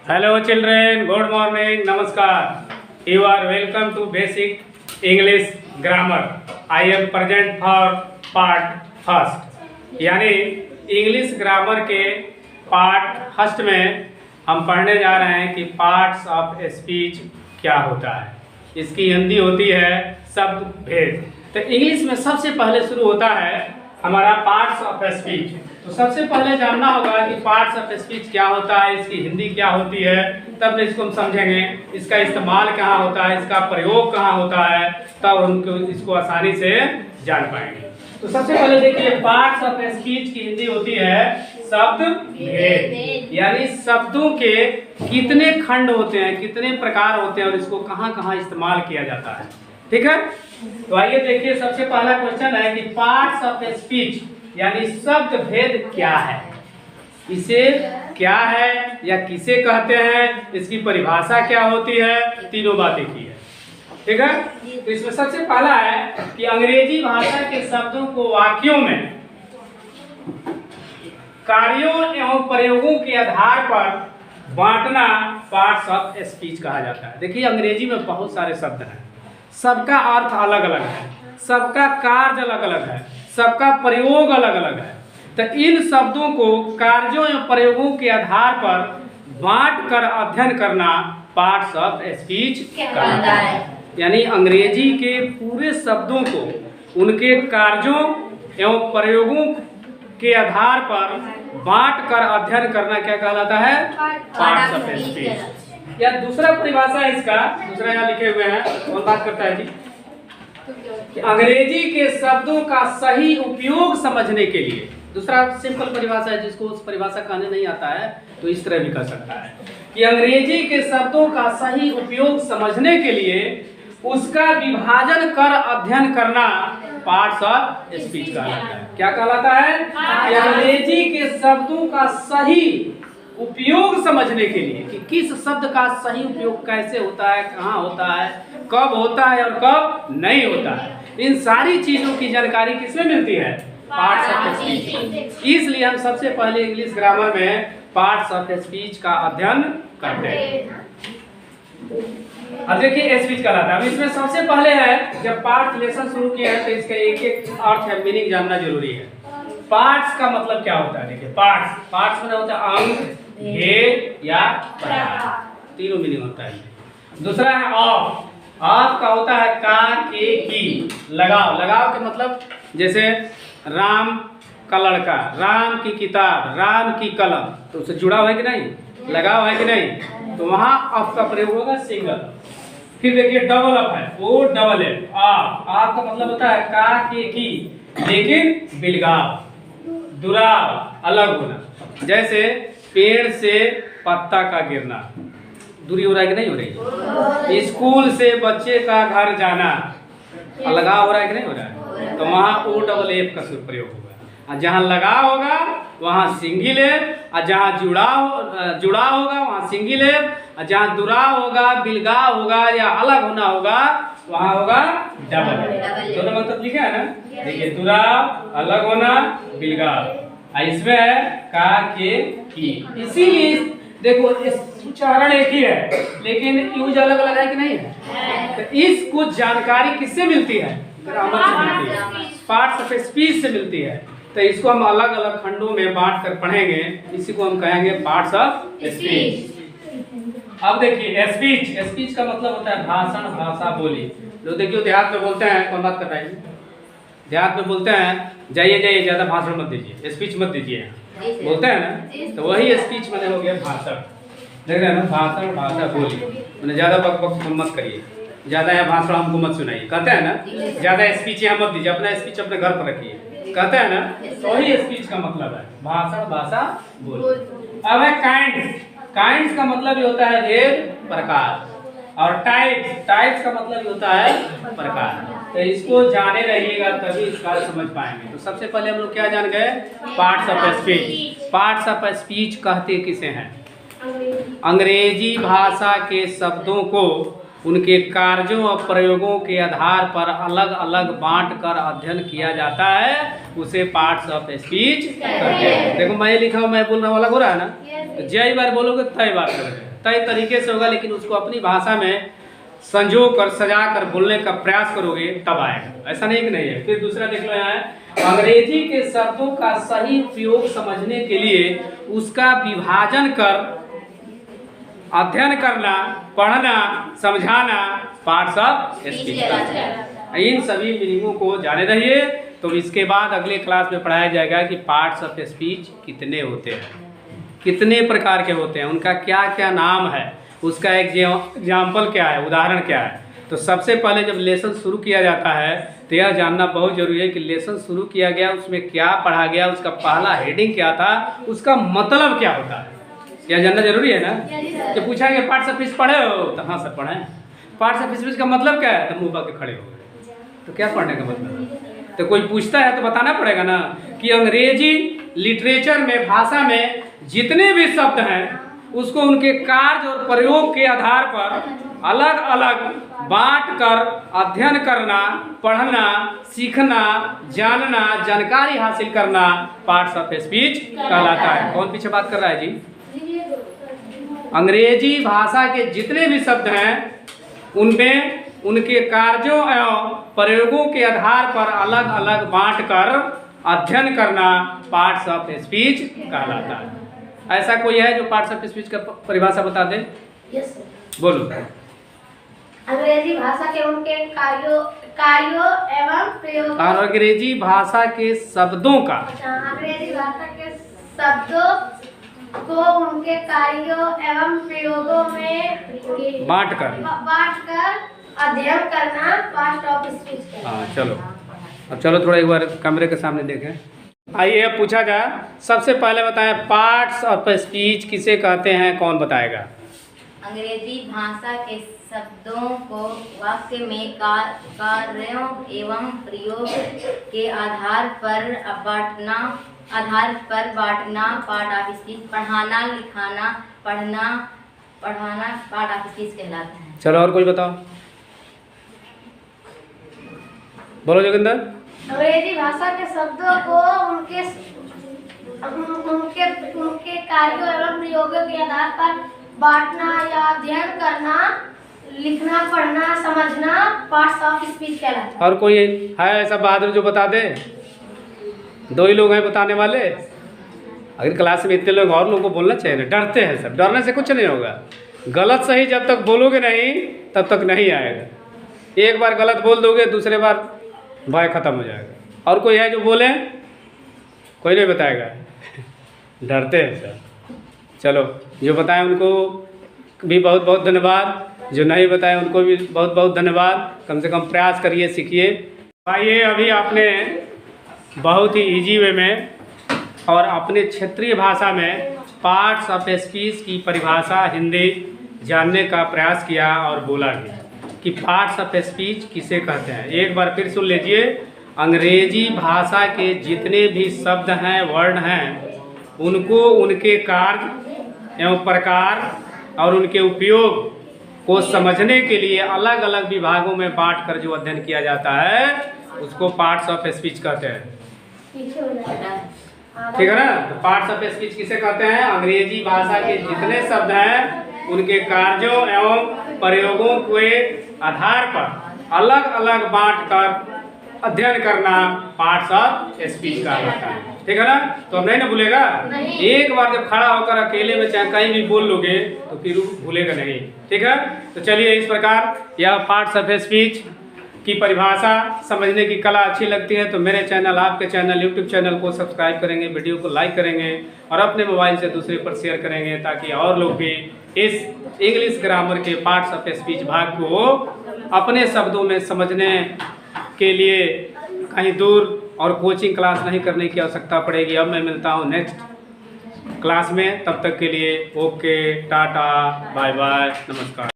Hello children, good morning, namaskar. You are welcome to basic English grammar. I am present for part first. यानी English grammar के part first में हम पढ़ने जा रहे हैं कि पार्ट्स ऑफ स्पीच क्या होता है। इसकी हिंदी होती है शब्द भेद। तो इंग्लिश में सबसे पहले शुरू होता है हमारा पार्ट्स ऑफ स्पीच। तो सबसे पहले जानना होगा कि पार्ट्स ऑफ स्पीच क्या होता है, इसकी हिंदी क्या होती है, तब इसको हम समझेंगे। इसका इस्तेमाल कहाँ होता है, इसका प्रयोग कहाँ होता है, तब उनको इसको आसानी से जान पाएंगे। तो सबसे पहले देखिए, पार्ट्स ऑफ स्पीच की हिंदी होती है शब्द भेद। यानी शब्दों के कितने खंड होते हैं, कितने प्रकार होते हैं और इसको कहाँ कहाँ इस्तेमाल किया जाता है। ठीक है, तो आइए देखिए, सबसे पहला क्वेश्चन है कि पार्ट्स ऑफ स्पीच यानी शब्द भेद क्या है, इसे क्या है या किसे कहते हैं, इसकी परिभाषा क्या होती है, तीनों बातें की है। ठीक है, तो इसमें सबसे पहला है कि अंग्रेजी भाषा के शब्दों को वाक्यों में कार्यों एवं प्रयोगों के आधार पर बांटना पार्ट्स ऑफ स्पीच कहा जाता है। देखिए, अंग्रेजी में बहुत सारे शब्द हैं, सबका अर्थ अलग अलग है, सबका कार्य अलग अलग है, सबका प्रयोग अलग अलग है। तो इन शब्दों को कार्यों एवं प्रयोगों के आधार पर बांट कर अध्ययन करना पार्ट्स ऑफ स्पीच कहलाता है। यानी अंग्रेजी के पूरे शब्दों को उनके कार्यों एवं प्रयोगों के आधार पर बांट कर अध्ययन करना क्या कहलाता है, पार्ट्स ऑफ स्पीच। या दूसरा परिभाषा है इसका, दूसरा यहाँ लिखे हुए हैं, कौन बात करता है जी, कि अंग्रेजी के शब्दों का सही उपयोग समझने के लिए। दूसरा सिंपल परिभाषा है, जिसको उस परिभाषा कहने नहीं आता है तो इस तरह भी कर सकता है कि अंग्रेजी के शब्दों का सही उपयोग समझने के लिए उसका विभाजन कर अध्ययन करना पार्ट्स ऑफ स्पीच कहलाता है। क्या कहलाता है, कि अंग्रेजी के शब्दों का सही उपयोग समझने के लिए कि किस शब्द का सही उपयोग कैसे होता है, कहाँ होता है, कब होता है और कब नहीं होता है, इन सारी चीजों की जानकारी किसमें मिलती है, पार्ट्स ऑफ स्पीच। इसलिए हम सबसे पहले इंग्लिश ग्रामर में पार्ट्स ऑफ स्पीच का अध्ययन करते हैं। अब देखिए, स्पीच कहलाता है। अब इसमें सबसे पहले है, जब पार्ट लेसन शुरू किया है तो इसका एक एक अर्थ है, मीनिंग जानना जरूरी है। पार्ट्स का मतलब क्या होता है, देखिए पार्ट्स में होता है अंग, भेद या प्रकार, तीनों मीनिंग होता है। दूसरा है ऑफ का होता है का, के, की, लगाव के मतलब जैसे राम का लड़का, राम की किताब, राम की कलम, तो उससे जुड़ा हुआ है कि नहीं, लगाव है कि नहीं, तो वहां ऑफ का प्रयोग होगा सिंगल। फिर देखिए डबल अप है, वो डबल एफ, आप का मतलब होता है का, के, की, लेकिन बिलगाव, दुराव, अलग होना। जैसे पेड़ से पत्ता का गिरना, दूरी हो रहा है कि नहीं हो रही, स्कूल से बच्चे का घर जाना, अलगाव हो रहा है कि नहीं हो रहा है, तो वहाँ ओ डबल एफ का प्रयोग होगा। और जहाँ लगाव होगा वहाँ सिंगल एफ, और जहाँ जुड़ा होगा वहाँ सिंगल एफ, और जहाँ दुराव होगा, बिलगाव होगा या अलग होना होगा वहाँ होगा डबल एफ। दोनों मतलब लिखा है ना, देखिए दुराव, अलग होना, बिलगाव, इसमें है का, के, की। इसीलिए देखो, उच्चारण एक ही है लेकिन यूज अलग अलग है कि नहीं है। तो इसको जानकारी किससे मिलती है, ग्रामर से मिलती है, पार्ट्स ऑफ स्पीच से मिलती है। तो इसको हम अलग अलग खंडों में बांट कर पढ़ेंगे, इसी को हम कहेंगे पार्ट्स ऑफ स्पीच। अब देखिए, स्पीच का मतलब होता है भाषण, भाषा, बोली। लोग देखिए देहात में बोलते हैं, कौन बात कर रहा है, देहात में बोलते हैं जाइए ज्यादा भाषण मत दीजिए, स्पीच मत दीजिए, बोलते हैं ना, तो वही स्पीच मैंने हो गया भाषण। देख रहे हैं ना, भाषण, भाषा, बोली, मैंने ज्यादा बक बक मत करिए, ज्यादा या भाषण हमको मत सुनाइए, कहते हैं ना, ज्यादा स्पीच यहाँ मत दीजिए, अपना स्पीच अपने घर पर रखिए, कहते हैं ना, तो वही स्पीच का मतलब है भाषण, भाषा, बोली। अब है काइंड्स का मतलब ये होता है भेद, प्रकार, और टाइप्स का मतलब ये होता है प्रकार। तो इसको जाने रहिएगा तभी इसका समझ पाएंगे। तो सबसे पहले हम लोग क्या जान गए, parts of speech. Parts of speech कहते किसे हैं, अंग्रेजी भाषा के शब्दों को उनके कार्यों और प्रयोगों के आधार पर अलग अलग बांट कर अध्ययन किया जाता है, उसे पार्ट्स ऑफ स्पीच कहते हैं। देखो मैं लिखा हूँ, मैं बोलने वाला हो रहा है ना, तो जय बार बोलोगे तय बार करोगे, तय तरीके से होगा, लेकिन उसको अपनी भाषा में संजो कर सजा कर बोलने का प्रयास करोगे तब आएगा, ऐसा नहीं कि नहीं है। फिर दूसरा देख लो यहाँ है, अंग्रेजी के शब्दों का सही उपयोग समझने के लिए उसका विभाजन कर अध्ययन करना, पढ़ना, समझाना पार्ट्स ऑफ स्पीच। इन सभी मीनिंगों को जाने रहिए, तो इसके बाद अगले क्लास में पढ़ाया जाएगा कि पार्ट्स ऑफ स्पीच कितने होते हैं, कितने प्रकार के होते हैं, उनका क्या क्या नाम है, उसका एग्जाम्पल क्या है, उदाहरण क्या है। तो सबसे पहले जब लेसन शुरू किया जाता है तो यह जानना बहुत जरूरी है कि लेसन शुरू किया गया उसमें क्या पढ़ा गया, उसका पहला हेडिंग क्या था, उसका मतलब क्या होता है, यह जानना जरूरी है ना। कि पूछेंगे पार्ट्स ऑफ स्पीच पढ़े हो, तो हाँ सर पढ़े। पार्ट्स ऑफ स्पीच का मतलब क्या है, तो मुंह के खड़े हो गए, तो क्या पढ़ने का मतलब। तो कोई पूछता है तो बताना पड़ेगा ना कि अंग्रेजी लिटरेचर में, भाषा में जितने भी शब्द हैं उसको उनके कार्य और प्रयोग के आधार पर अलग अलग बांट कर अध्ययन करना, पढ़ना, सीखना, जानना, जानकारी हासिल करना पार्ट्स ऑफ स्पीच कहलाता है। कौन पीछे बात कर रहा है जी? अंग्रेजी भाषा के जितने भी शब्द हैं उनमें उनके कार्यों एवं प्रयोगों के आधार पर अलग अलग बांट कर अध्ययन करना पार्ट्स ऑफ स्पीच कहलाता है। ऐसा कोई है जो पार्ट्स ऑफ स्पीच का परिभाषा बता दे? यस बोलो। अंग्रेजी भाषा के उनके कार्यों एवं प्रयोग। और अंग्रेजी भाषा के शब्दों का, अंग्रेजी भाषा के शब्दों को उनके कार्यों एवं प्रयोगों में बांट कर अध्ययन करना पार्ट्स ऑफ स्पीच। हाँ चलो, अब चलो थोड़ा एक बार कैमरे के सामने देखें। आइए अब पूछा जाए, सबसे पहले बताएं पार्ट्स ऑफ स्पीच किसे कहते हैं, कौन बताएगा? अंग्रेजी भाषा के शब्दों को वाक्य में कार्यों एवं प्रयोग के आधार पर बांटना पार्ट ऑफ स्पीच। पढ़ाना, लिखाना, पढ़ाना पार्ट ऑफ स्पीच कहलाता है। चलो और कोई बताओ, बोलो जोगिंदर। अंग्रेजी भाषा के शब्दों को उनके कार्यों एवं प्रयोगों के आधार पर बांटना या अध्ययन करना, लिखना, पढ़ना, समझना पार्ट्स ऑफ स्पीच कहलाता है। और कोई है ऐसा बहादुर जो बता दे? दो ही लोग हैं बताने वाले। अगर क्लास में इतने लोग, और लोगों को बोलना चाहिए ना, डरते हैं सब। डरने से कुछ नहीं होगा, गलत सही जब तक बोलोगे नहीं तब तक नहीं आएगा। एक बार गलत बोल दोगे दूसरे बार भय खत्म हो जाएगा। और कोई है जो बोले? कोई नहीं बताएगा डरते हैं सब। चलो जो बताएं उनको भी बहुत बहुत धन्यवाद, जो नहीं बताएं उनको भी बहुत बहुत धन्यवाद। कम से कम प्रयास करिए, सीखिए। भाई अभी आपने बहुत ही इजी वे में और अपने क्षेत्रीय भाषा में पार्ट्स ऑफ स्पीच की परिभाषा हिंदी जानने का प्रयास किया और बोला भी कि पार्ट्स ऑफ स्पीच किसे कहते हैं। एक बार फिर सुन लीजिए, अंग्रेजी भाषा के जितने भी शब्द हैं, वर्ड हैं, उनको उनके कार्य एवं प्रकार और उनके उपयोग को समझने के लिए अलग अलग विभागों में बांट कर जो अध्ययन किया जाता है उसको पार्ट्स ऑफ स्पीच कहते हैं। ठीक है ना? तो पार्ट्स ऑफ स्पीच किसे कहते हैं? अंग्रेजी भाषा के जितने शब्द हैं उनके कार्यों एवं प्रयोगों के आधार पर अलग अलग बांट कर अध्ययन करना पार्ट्स ऑफ स्पीच कहलाता है। ठीक है ना? तो अब नहीं ना भूलेगा? एक बार जब खड़ा होकर अकेले में चाहे कहीं भी बोल लोगे तो फिर भूलेगा नहीं। ठीक है? तो चलिए, इस प्रकार यह पार्ट्स ऑफ स्पीच की परिभाषा समझने की कला अच्छी लगती है तो मेरे चैनल, आपके चैनल, यूट्यूब चैनल को सब्सक्राइब करेंगे, वीडियो को लाइक करेंगे और अपने मोबाइल से दूसरे पर शेयर करेंगे ताकि और लोग भी इस इंग्लिश ग्रामर के पार्ट्स ऑफ स्पीच भाग को अपने शब्दों में समझने के लिए कहीं दूर और कोचिंग क्लास नहीं करने की आवश्यकता पड़ेगी। अब मैं मिलता हूँ नेक्स्ट क्लास में, तब तक के लिए ओके, टाटा, बाय बाय, नमस्कार।